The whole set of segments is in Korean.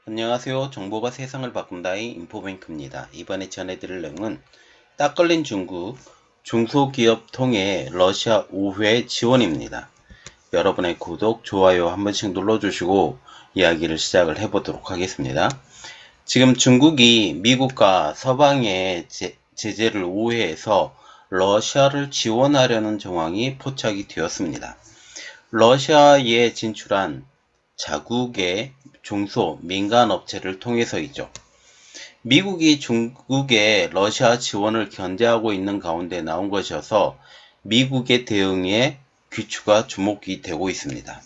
안녕하세요. 정보가 세상을 바꾼다의 인포뱅크입니다. 이번에 전해드릴 내용은 딱 걸린 중국 중소기업 통해 러시아 우회 지원입니다. 여러분의 구독, 좋아요 한 번씩 눌러주시고 이야기를 시작을 해보도록 하겠습니다. 지금 중국이 미국과 서방의 제재를 우회해서 러시아를 지원하려는 정황이 포착이 되었습니다. 러시아에 진출한 자국의 중소 민간 업체를 통해서이죠. 미국이 중국의 러시아 지원을 견제하고 있는 가운데 나온 것이어서 미국의 대응에 귀추가 주목이 되고 있습니다.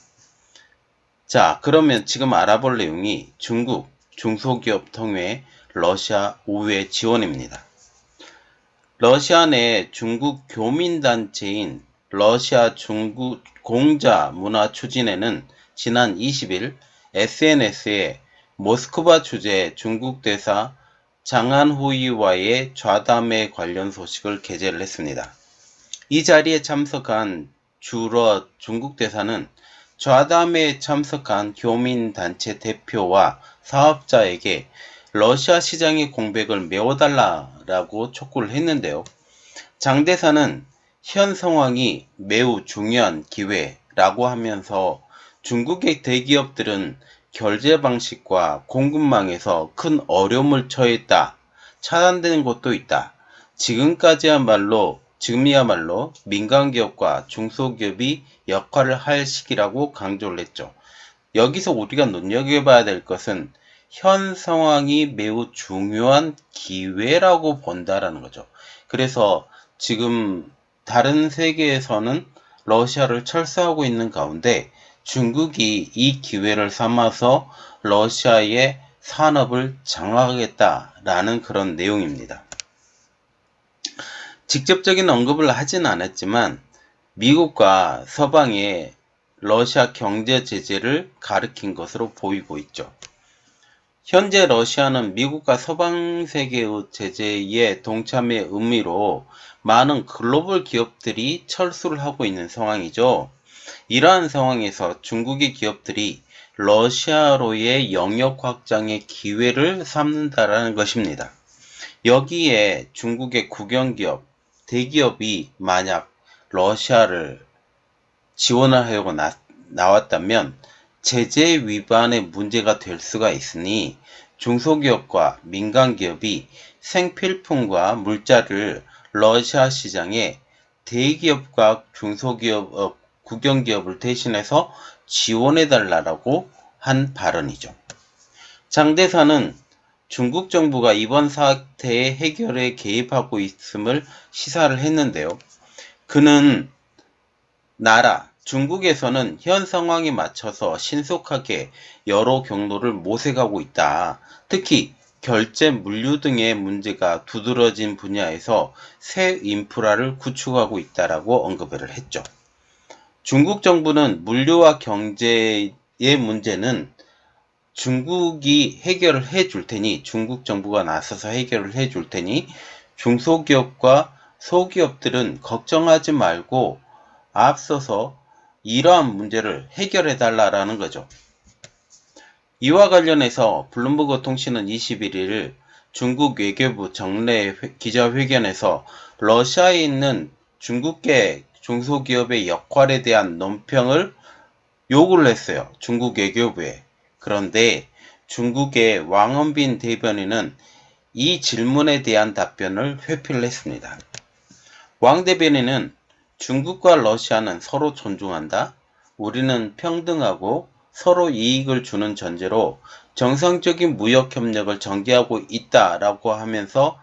자, 그러면 지금 알아볼 내용이 중국 중소기업 통해 러시아 우회 지원입니다. 러시아 내 중국 교민단체인 러시아 중국 공자 문화 추진회는 지난 20일 SNS에 모스크바 주재 중국 대사 장안후이와의 좌담회 관련 소식을 게재를 했습니다. 이 자리에 참석한 주러 중국 대사는 좌담회에 참석한 교민단체 대표와 사업자에게 러시아 시장의 공백을 메워달라고 촉구를 했는데요. 장 대사는 현 상황이 매우 중요한 기회라고 하면서 중국의 대기업들은 결제 방식과 공급망에서 큰 어려움을 처했다. 차단되는 곳도 있다. 지금이야말로 민간기업과 중소기업이 역할을 할 시기라고 강조를 했죠. 여기서 우리가 눈여겨봐야 될 것은 현 상황이 매우 중요한 기회라고 본다라는 거죠. 그래서 지금 다른 세계에서는 러시아를 철수하고 있는 가운데 중국이 이 기회를 삼아서 러시아의 산업을 장악하겠다라는 그런 내용입니다. 직접적인 언급을 하진 않았지만 미국과 서방의 러시아 경제 제재를 가리킨 것으로 보이고 있죠. 현재 러시아는 미국과 서방 세계의 제재에 동참의 의미로 많은 글로벌 기업들이 철수를 하고 있는 상황이죠. 이러한 상황에서 중국의 기업들이 러시아로의 영역 확장의 기회를 삼는다라는 것입니다. 여기에 중국의 국영기업, 대기업이 만약 러시아를 지원을 하려고 나왔다면 제재 위반의 문제가 될 수가 있으니 중소기업과 민간기업이 생필품과 물자를 러시아 시장에 대기업과 중소기업, 국영기업을 대신해서 지원해달라고 한 발언이죠. 장 대사는 중국 정부가 이번 사태의 해결에 개입하고 있음을 시사를 했는데요. 그는 중국에서는 현 상황에 맞춰서 신속하게 여러 경로를 모색하고 있다. 특히 결제 물류 등의 문제가 두드러진 분야에서 새 인프라를 구축하고 있다라고 언급을 했죠. 중국 정부는 물류와 경제의 문제는 중국이 해결을 해줄 테니, 중국 정부가 나서서 해결을 해줄 테니 중소기업과 소기업들은 걱정하지 말고 앞서서 이러한 문제를 해결해 달라라는 거죠. 이와 관련해서 블룸버그 통신은 21일 중국 외교부 정례 기자회견에서 러시아에 있는 중국계 중소기업의 역할에 대한 논평을 요구를 했어요. 중국 외교부에. 그런데 중국의 왕원빈 대변인은 이 질문에 대한 답변을 회피를 했습니다. 왕 대변인은 중국과 러시아는 서로 존중한다. 우리는 평등하고 서로 이익을 주는 전제로 정상적인 무역협력을 전개하고 있다라고 하면서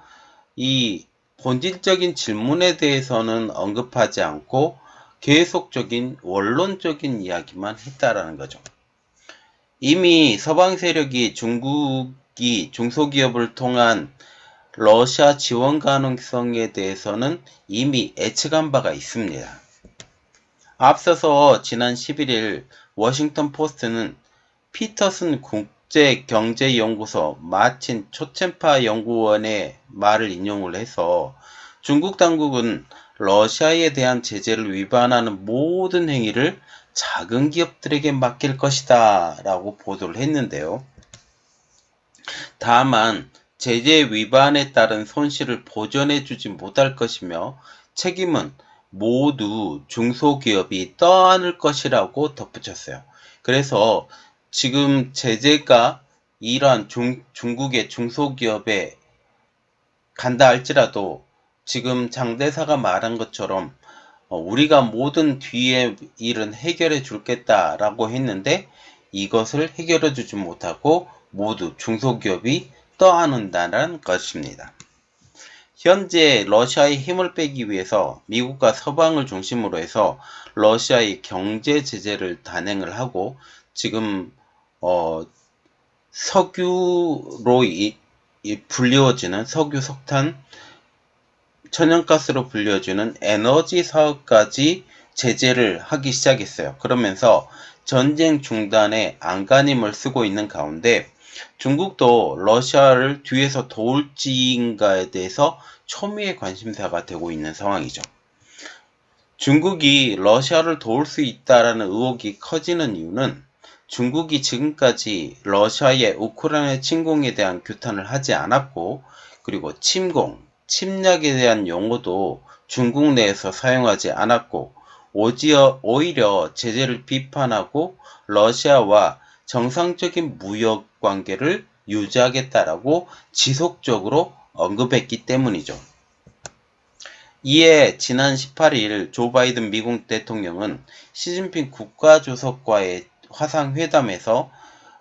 이 본질적인 질문에 대해서는 언급하지 않고 계속적인 원론적인 이야기만 했다라는 거죠. 이미 서방 세력이 중국이 중소기업을 통한 러시아 지원 가능성에 대해서는 이미 예측한 바가 있습니다. 앞서서 지난 11일 워싱턴 포스트는 피터슨 국제경제연구소 마틴 초첸파 연구원의 말을 인용을 해서 중국 당국은 러시아에 대한 제재를 위반하는 모든 행위를 작은 기업들에게 맡길 것이다 라고 보도를 했는데요. 다만 제재 위반에 따른 손실을 보전해주지 못할 것이며 책임은 모두 중소기업이 떠안을 것이라고 덧붙였어요. 그래서 지금 제재가 이러한 중국의 중소기업에 간다 할지라도 지금 장 대사가 말한 것처럼 우리가 모든 뒤의 일은 해결해 줄겠다라고 했는데 이것을 해결해 주지 못하고 모두 중소기업이 떠안는다는 것입니다. 현재 러시아의 힘을 빼기 위해서 미국과 서방을 중심으로 해서 러시아의 경제 제재를 단행을 하고 지금 석유로 불리워지는 석유, 석탄, 천연가스로 불려지는 에너지 사업까지 제재를 하기 시작했어요. 그러면서 전쟁 중단에 안간힘을 쓰고 있는 가운데 중국도 러시아를 뒤에서 도울지인가에 대해서 초미의 관심사가 되고 있는 상황이죠. 중국이 러시아를 도울 수 있다라는 의혹이 커지는 이유는 중국이 지금까지 러시아의 우크라이나 침공에 대한 규탄을 하지 않았고 그리고 침략에 대한 용어도 중국 내에서 사용하지 않았고 오히려 제재를 비판하고 러시아와 정상적인 무역 관계를 유지하겠다라고 지속적으로 언급했기 때문이죠. 이에 지난 18일 조 바이든 미국 대통령은 시진핑 국가주석과의 화상회담에서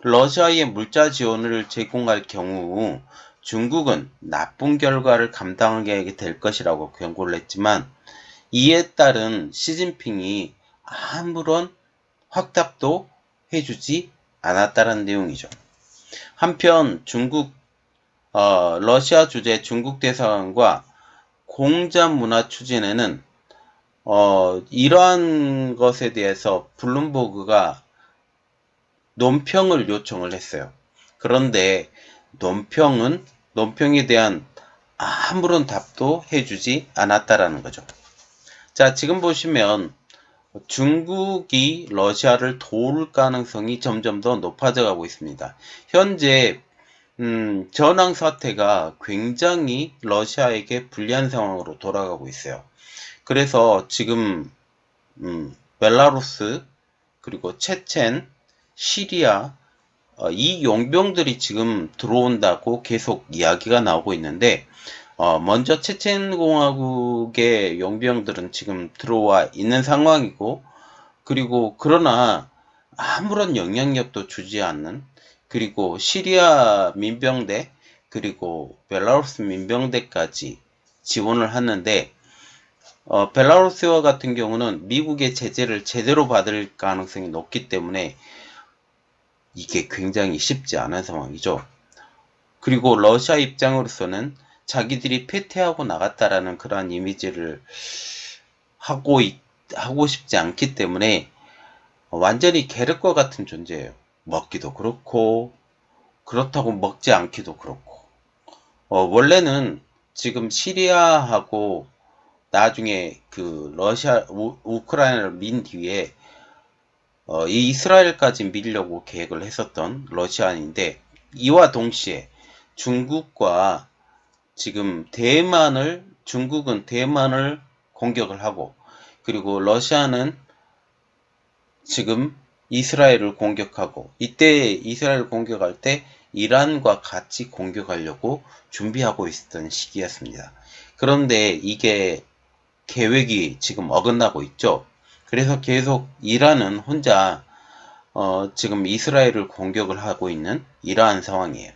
러시아에 물자 지원을 제공할 경우 중국은 나쁜 결과를 감당하게 될 것이라고 경고를 했지만 이에 따른 시진핑이 아무런 확답도 해주지 않았다는 내용이죠. 한편 러시아 주재 중국 대사관과 공자문화 추진에는 이러한 것에 대해서 블룸버그가 논평을 요청을 했어요. 그런데 논평에 대한 아무런 답도 해주지 않았다라는 거죠. 자, 지금 보시면 중국이 러시아를 도울 가능성이 점점 더 높아져 가고 있습니다. 현재 전황 사태가 굉장히 러시아에게 불리한 상황으로 돌아가고 있어요. 그래서 지금 벨라루스 그리고 체첸, 시리아 이 용병들이 지금 들어온다고 계속 이야기가 나오고 있는데 먼저 체첸공화국의 용병들은 지금 들어와 있는 상황이고 그리고 그러나 아무런 영향력도 주지 않는 그리고 시리아 민병대 그리고 벨라루스 민병대까지 지원을 하는데 벨라루스와 같은 경우는 미국의 제재를 제대로 받을 가능성이 높기 때문에 이게 굉장히 쉽지 않은 상황이죠. 그리고 러시아 입장으로서는 자기들이 패퇴하고 나갔다라는 그러한 이미지를 하고 싶지 않기 때문에 완전히 계륵과 같은 존재예요. 먹기도 그렇고 그렇다고 먹지 않기도 그렇고 원래는 지금 시리아하고 나중에 그 우크라이나를 민 뒤에 이 이스라엘까지 밀려고 계획을 했었던 러시아인데 이와 동시에 중국과 지금 중국은 대만을 공격을 하고 그리고 러시아는 지금 이스라엘을 공격하고 이때 이스라엘을 공격할 때 이란과 같이 공격하려고 준비하고 있었던 시기였습니다. 그런데 이게 계획이 지금 어긋나고 있죠. 그래서 계속 이란은 혼자 지금 이스라엘을 공격을 하고 있는 이러한 상황이에요.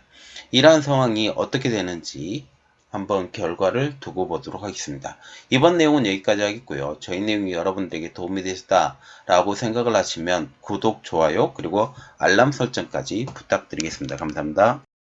이러한 상황이 어떻게 되는지 한번 결과를 두고 보도록 하겠습니다. 이번 내용은 여기까지 하겠고요. 저희 내용이 여러분들에게 도움이 되셨다라고 생각을 하시면 구독, 좋아요, 그리고 알람 설정까지 부탁드리겠습니다. 감사합니다.